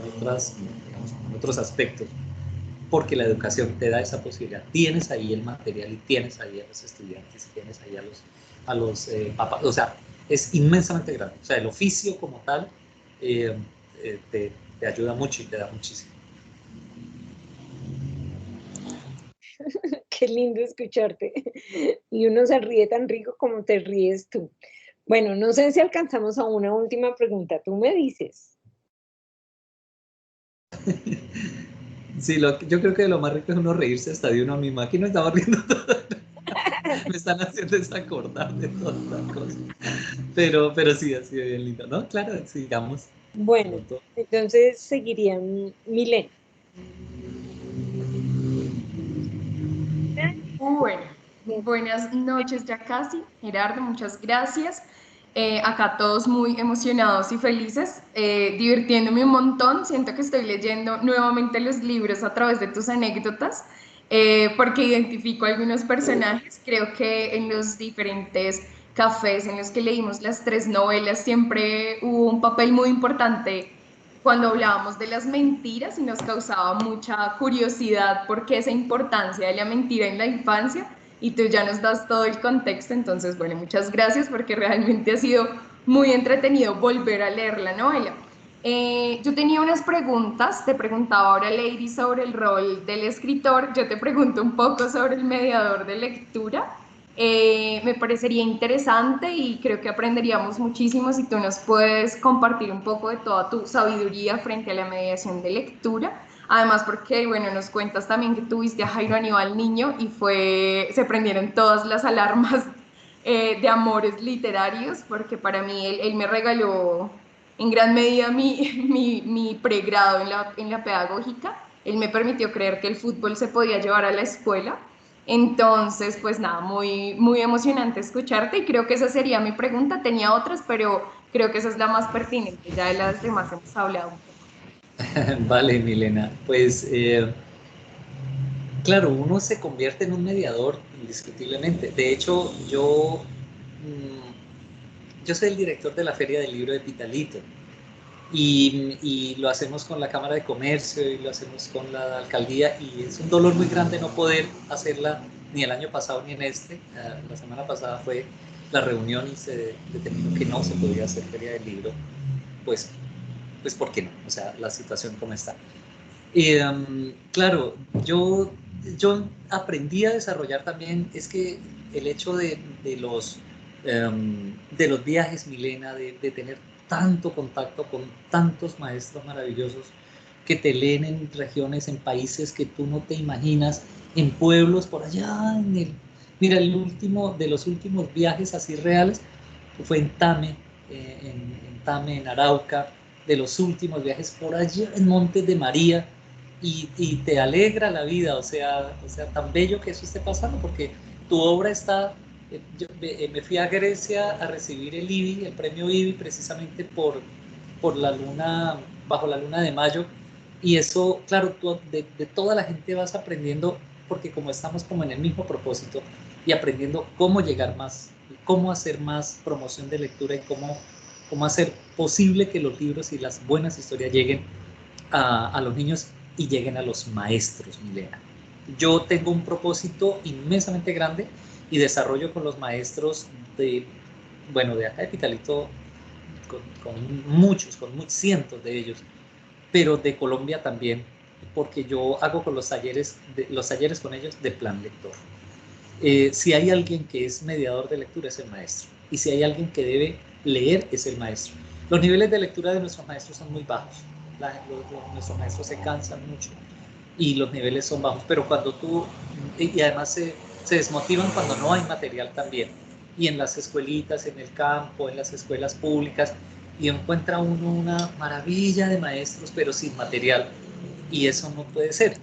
aspectos, porque la educación te da esa posibilidad. Tienes ahí el material y tienes ahí a los estudiantes y tienes ahí a los papás. O sea, es inmensamente grande. O sea, el oficio como tal te ayuda mucho y te da muchísimo. Qué lindo escucharte. Y uno se ríe tan rico como te ríes tú. Bueno, no sé si alcanzamos a una última pregunta. Tú me dices. Sí, yo creo que lo más rico es uno reírse hasta de uno mismo. Aquí no estaba riendo todo. Me están haciendo desacordar de todas las cosas. Pero sí, ha sido bien lindo, ¿no? Claro, sigamos. Bueno, entonces seguiría Milena. Bueno, buenas noches ya casi. Gerardo, muchas gracias. Acá todos muy emocionados y felices, divirtiéndome un montón. Siento que estoy leyendo nuevamente los libros a través de tus anécdotas, porque identifico algunos personajes. Creo que en los diferentes cafés en los que leímos las tres novelas siempre hubo un papel muy importante cuando hablábamos de las mentiras, y nos causaba mucha curiosidad por qué esa importancia de la mentira en la infancia, y tú ya nos das todo el contexto. Entonces, bueno, muchas gracias, porque realmente ha sido muy entretenido volver a leer la novela. Yo tenía unas preguntas, te preguntaba ahora, Lady, sobre el rol del escritor. Yo te pregunto un poco sobre el mediador de lectura. Me parecería interesante y creo que aprenderíamos muchísimo si tú nos puedes compartir un poco de toda tu sabiduría frente a la mediación de lectura. Además, porque, bueno, nos cuentas también que tuviste a Jairo Aníbal niño y se prendieron todas las alarmas de amores literarios, porque para mí él me regaló en gran medida mi pregrado en la pedagógica. Él me permitió creer que el fútbol se podía llevar a la escuela. Entonces, pues nada, muy emocionante escucharte y creo que esa sería mi pregunta. Tenía otras, pero creo que esa es la más pertinente. Ya de las demás hemos hablado un poco. Vale, Milena. Pues claro, uno se convierte en un mediador indiscutiblemente. De hecho, yo soy el director de la Feria del Libro de Pitalito y lo hacemos con la Cámara de Comercio y lo hacemos con la alcaldía y es un dolor muy grande no poder hacerla ni el año pasado ni en este. La semana pasada fue la reunión y se determinó que no se podía hacer Feria del Libro, pues, pues ¿por qué no? O sea, la situación como está. Y claro, yo aprendí a desarrollar también, es que el hecho de los viajes, Milena, de tener tanto contacto con tantos maestros maravillosos que te leen en regiones, en países que tú no te imaginas, en pueblos por allá, mira, el último de los últimos viajes así reales fue en Tame, en Tame, en Arauca, de los últimos viajes por allá en Montes de María, y te alegra la vida, o sea, tan bello que eso esté pasando, porque tu obra está, yo me fui a Grecia a recibir el IBI, el premio IBI, precisamente por la luna, bajo la luna de mayo, y eso, claro, tú, de toda la gente vas aprendiendo, porque como estamos como en el mismo propósito, y aprendiendo cómo llegar más, cómo hacer más promoción de lectura y cómo hacer posible que los libros y las buenas historias lleguen a los niños y lleguen a los maestros, Milena. Yo tengo un propósito inmensamente grande y desarrollo con los maestros de acá de Pitalito, con muchos, cientos de ellos, pero de Colombia también, porque yo hago con los talleres con ellos de plan lector. Si hay alguien que es mediador de lectura es el maestro, y si hay alguien que debe leer es el maestro. Los niveles de lectura de nuestros maestros son muy bajos, nuestros maestros se cansan mucho y los niveles son bajos, pero cuando y además se desmotivan cuando no hay material también, y en las escuelitas, en el campo, en las escuelas públicas, y encuentra uno una maravilla de maestros, pero sin material, y eso no puede ser.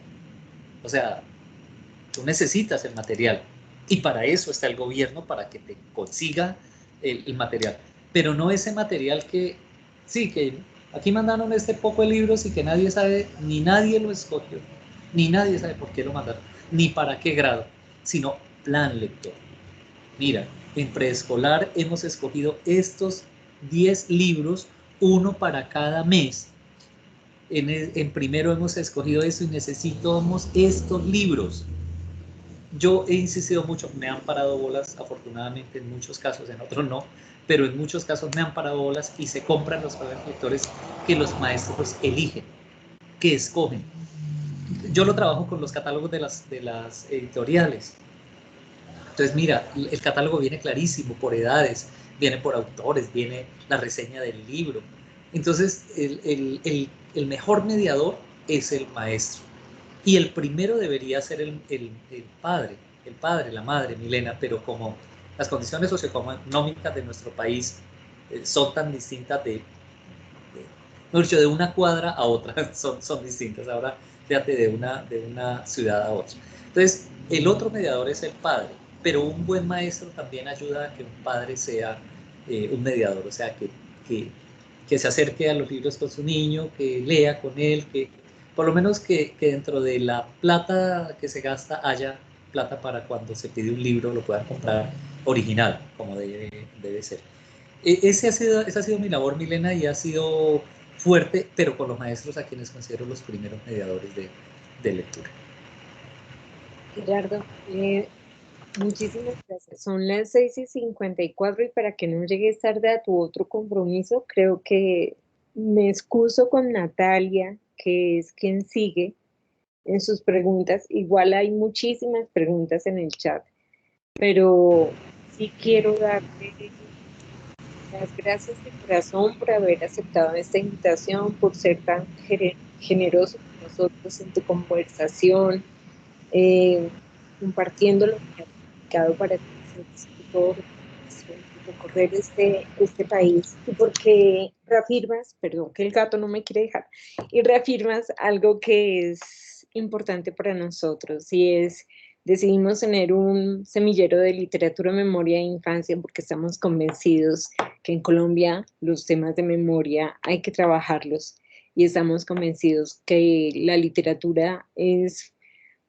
O sea, tú necesitas el material, y para eso está el gobierno, para que te consiga el material, pero no ese material que, sí, que aquí mandaron este poco de libros y que nadie sabe, ni nadie lo escogió, ni nadie sabe por qué lo mandaron, ni para qué grado, sino plan lector. Mira, en preescolar hemos escogido estos 10 libros, uno para cada mes. En primero hemos escogido eso y necesitamos estos libros. Yo he insistido mucho, me han parado bolas, afortunadamente en muchos casos, en otros no, pero en muchos casos me han parado bolas y se compran los planes lectores que los maestros eligen, que escogen. Yo lo trabajo con los catálogos de las editoriales. Entonces, mira, el catálogo viene clarísimo por edades, viene por autores, viene la reseña del libro. Entonces, el mejor mediador es el maestro. Y el primero debería ser el padre, la madre, Milena, pero como las condiciones socioeconómicas de nuestro país son tan distintas de una cuadra a otra, son distintas. Ahora, fíjate, de una ciudad a otra. Entonces, el otro mediador es el padre, pero un buen maestro también ayuda a que un padre sea un mediador, o sea, que se acerque a los libros con su niño, que lea con él, que por lo menos que dentro de la plata que se gasta haya plata para cuando se pide un libro lo puedan comprar original, como debe ser. Esa ha sido mi labor, Milena, y ha sido fuerte, pero con los maestros a quienes considero los primeros mediadores de lectura. Gerardo, muchísimas gracias. Son las 6:54 y para que no llegues tarde a tu otro compromiso, creo que me excuso con Natalia, que es quien sigue en sus preguntas. Igual hay muchísimas preguntas en el chat, pero sí quiero darte las gracias de corazón por haber aceptado esta invitación, por ser tan generoso con nosotros en tu conversación, eh, compartiendo lo que ha significado para ti ser escritor, recorrer este país, y porque reafirmas, perdón, que el gato no me quiere dejar, y reafirmas algo que es importante para nosotros, y es, decidimos tener un semillero de literatura, memoria e infancia porque estamos convencidos que en Colombia los temas de memoria hay que trabajarlos, y estamos convencidos que la literatura es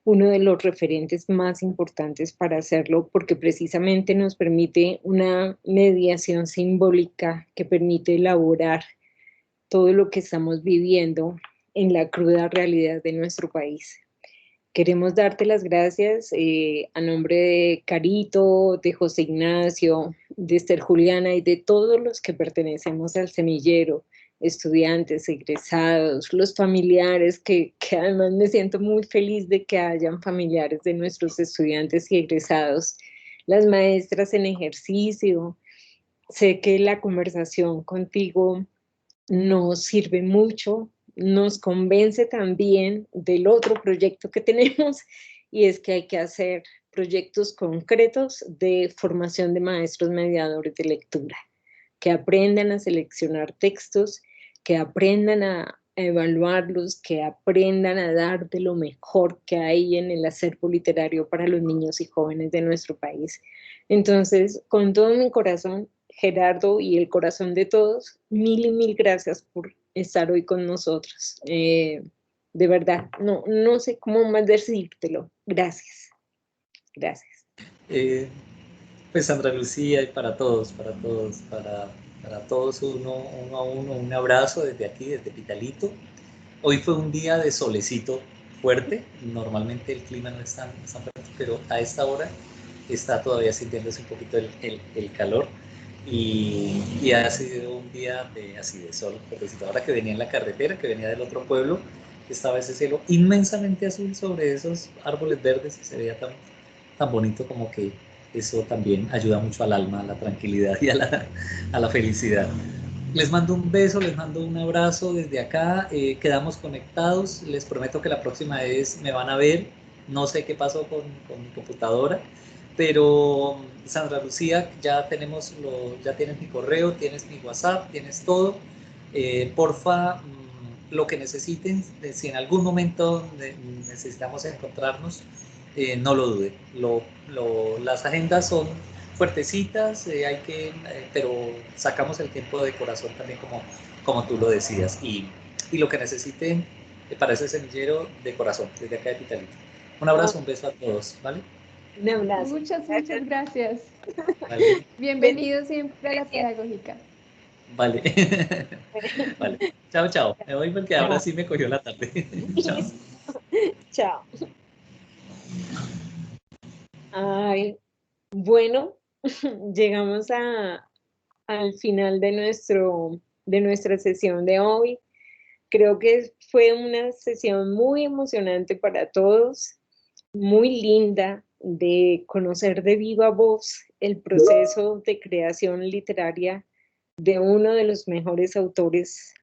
uno de los referentes más importantes para hacerlo, porque precisamente nos permite una mediación simbólica que permite elaborar todo lo que estamos viviendo en la cruda realidad de nuestro país. Queremos darte las gracias a nombre de Carito, de José Ignacio, de Esther Juliana y de todos los que pertenecemos al semillero, estudiantes, egresados, los familiares, que además me siento muy feliz de que hayan familiares de nuestros estudiantes y egresados, las maestras en ejercicio. Sé que la conversación contigo nos sirve mucho, nos convence también del otro proyecto que tenemos, y es que hay que hacer proyectos concretos de formación de maestros mediadores de lectura, que aprendan a seleccionar textos, que aprendan a evaluarlos, que aprendan a dar de lo mejor que hay en el acervo literario para los niños y jóvenes de nuestro país. Entonces, con todo mi corazón, Gerardo, y el corazón de todos, mil y mil gracias por estar hoy con nosotros. De verdad, no sé cómo más decírtelo. Gracias. Gracias. Pues Sandra Lucía, y para todos, para todos uno a uno, un abrazo desde aquí, desde Pitalito. Hoy fue un día de solecito fuerte, normalmente el clima no es tan fuerte, pero a esta hora está todavía sintiéndose un poquito el calor, y ha sido un día así de sol. Ahora que venía en la carretera, que venía del otro pueblo, estaba ese cielo inmensamente azul sobre esos árboles verdes y se veía tan bonito, como que eso también ayuda mucho al alma, a la tranquilidad y a la felicidad. Les mando un beso, les mando un abrazo desde acá, quedamos conectados, les prometo que la próxima vez me van a ver, no sé qué pasó con mi computadora, pero Sandra Lucía, ya tienes mi correo, tienes mi WhatsApp, tienes todo, porfa, lo que necesiten, si en algún momento necesitamos encontrarnos, no lo dude, las agendas son fuertecitas, pero sacamos el tiempo de corazón también, como tú lo decías, y lo que necesiten para ese semillero, de corazón, desde acá de Pitalito. Un abrazo, un beso a todos, ¿vale? Un abrazo. Muchas gracias. Vale. Bienvenido siempre a la pedagógica. Vale. Vale. Chao, chao. Me voy porque ahora sí me cogió la tarde. Chao. Chao. Ay, bueno, llegamos al final de nuestra sesión de hoy. Creo que fue una sesión muy emocionante para todos, muy linda, de conocer de viva voz el proceso de creación literaria de uno de los mejores autores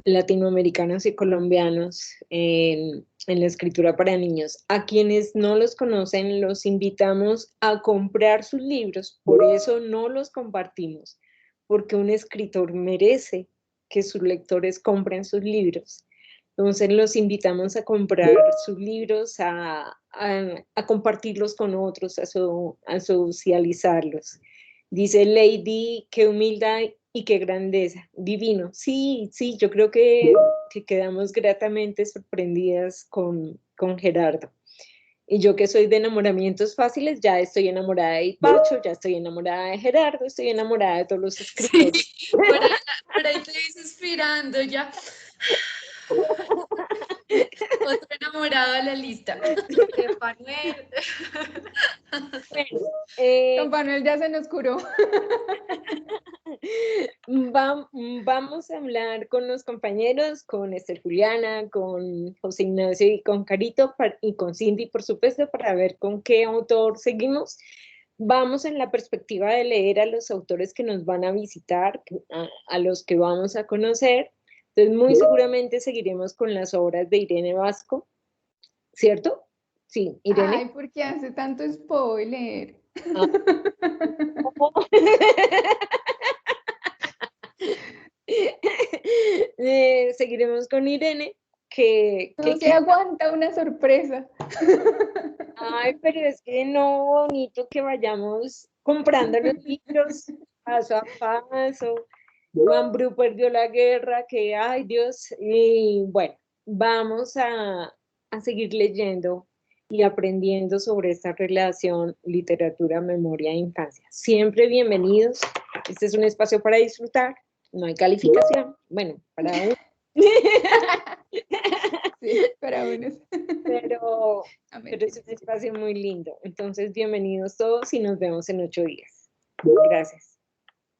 latinoamericanos y colombianos en la escritura para niños. A quienes no los conocen, los invitamos a comprar sus libros, por eso no los compartimos, porque un escritor merece que sus lectores compren sus libros. Entonces los invitamos a comprar sus libros, a compartirlos con otros, a socializarlos. Dice Lady, qué humildad y qué grandeza, divino. Sí, yo creo que quedamos gratamente sorprendidas con Gerardo. Y yo, que soy de enamoramientos fáciles, ya estoy enamorada de Hipacho, ya estoy enamorada de Gerardo, estoy enamorada de todos los escritores. Sí, por ahí te ves inspirando ya. Otro enamorado a la lista. De Manuel. Bueno, Don Manuel ya se nos curó. Vamos a hablar con los compañeros, con Esther Juliana, con José Ignacio y con Carito, y con Cindy, por supuesto, para ver con qué autor seguimos. vamos en la perspectiva de leer a los autores que nos van a visitar, a los que vamos a conocer. Entonces, muy seguramente seguiremos con las obras de Irene Vasco, ¿cierto? Sí, Irene. Ay, ¿por qué hace tanto spoiler? Ah. Seguiremos con Irene, No se aguanta una sorpresa. Ay, pero es que no, bonito que vayamos comprando los libros paso a paso. Mambrú perdió la guerra, que ay Dios, y bueno, vamos a seguir leyendo y aprendiendo sobre esta relación literatura, memoria e infancia. Siempre bienvenidos. Este es un espacio para disfrutar. No hay calificación. Bueno, para uno. Sí, para unos. Pero es un espacio muy lindo. Entonces, bienvenidos todos y nos vemos en 8 días. Gracias.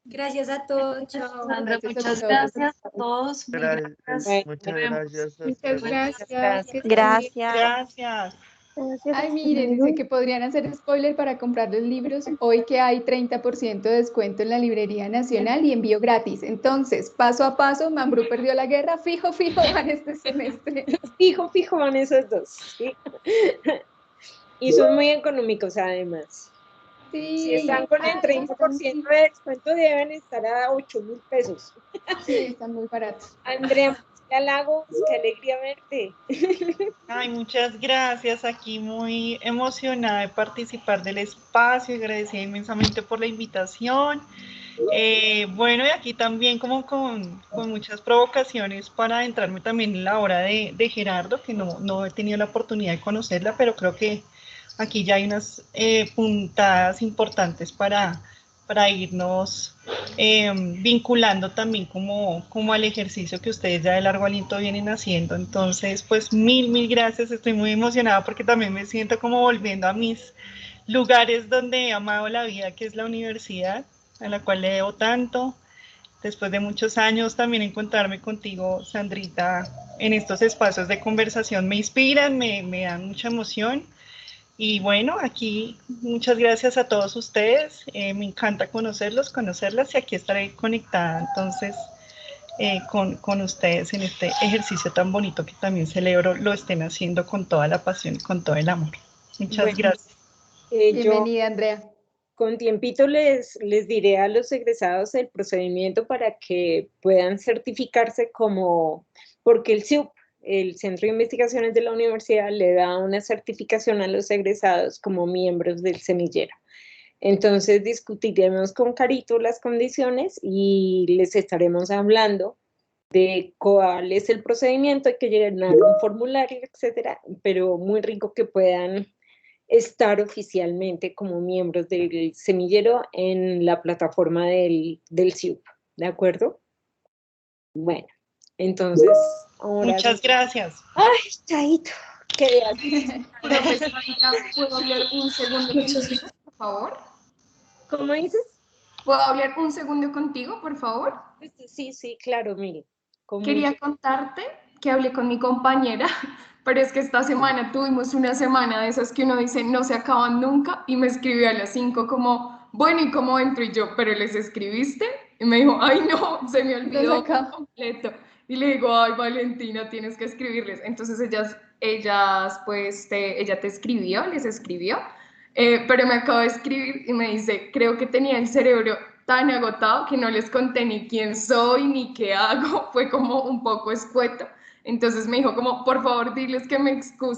Gracias a todos. Chao. Sandra, muchas gracias a todos. Muchas gracias. Muchas gracias. Gracias. Ay, miren, dice que podrían hacer spoiler para comprar los libros hoy que hay 30% de descuento en la Librería Nacional y envío gratis. Entonces, paso a paso, Mambrú perdió la guerra, fijo, van este semestre. Fijo, van esos dos. ¿Sí? Y son muy económicos además. Sí. Si están con el 30% de descuento deben estar a 8.000 pesos. Sí, están muy baratos. Andrea Lagos, qué alegría verte. Ay, muchas gracias. Aquí muy emocionada de participar del espacio, agradecida inmensamente por la invitación. Bueno, y aquí también como con muchas provocaciones para adentrarme también en la obra de Gerardo, que no he tenido la oportunidad de conocerla, pero creo que aquí ya hay unas puntadas importantes para irnos vinculando también como al ejercicio que ustedes ya de largo aliento vienen haciendo. Entonces, pues mil gracias, estoy muy emocionada porque también me siento como volviendo a mis lugares donde he amado la vida, que es la universidad, a la cual le debo tanto. Después de muchos años también encontrarme contigo, Sandrita, en estos espacios de conversación me inspiran, me dan mucha emoción. Y bueno, aquí muchas gracias a todos ustedes, me encanta conocerlas y aquí estaré conectada entonces con ustedes en este ejercicio tan bonito que también celebro lo estén haciendo con toda la pasión y con todo el amor. Muchas gracias. Bienvenida, Andrea. Con tiempito les diré a los egresados el procedimiento para que puedan certificarse porque el CIUP, el Centro de Investigaciones de la Universidad, le da una certificación a los egresados como miembros del semillero. Entonces discutiremos con Carito las condiciones y les estaremos hablando de cuál es el procedimiento, hay que llenar un formulario, etcétera, pero muy rico que puedan estar oficialmente como miembros del semillero en la plataforma del CIUP, ¿de acuerdo? Bueno, entonces ahora... Muchas gracias. ¡Ay, chaito! ¿Qué ¿Puedo hablar un segundo contigo, por favor? ¿Cómo dices? ¿Puedo hablar un segundo contigo, por favor? Sí, claro, mire. Quería contarte que hablé con mi compañera, pero es que esta semana tuvimos una semana de esas que uno dice no se acaban nunca y me escribió a las 5 como, bueno, ¿y cómo entro? Y yo, ¿pero les escribiste? Y me dijo, ay no, se me olvidó completo. Y le digo, ay Valentina, tienes que escribirles. Entonces ellas pues, ella te escribió, les escribió, pero me acaba de escribir y me dice, creo que tenía el cerebro tan agotado que no les conté ni quién soy ni qué hago, fue como un poco escueto. Entonces me dijo como, por favor, diles que me excusen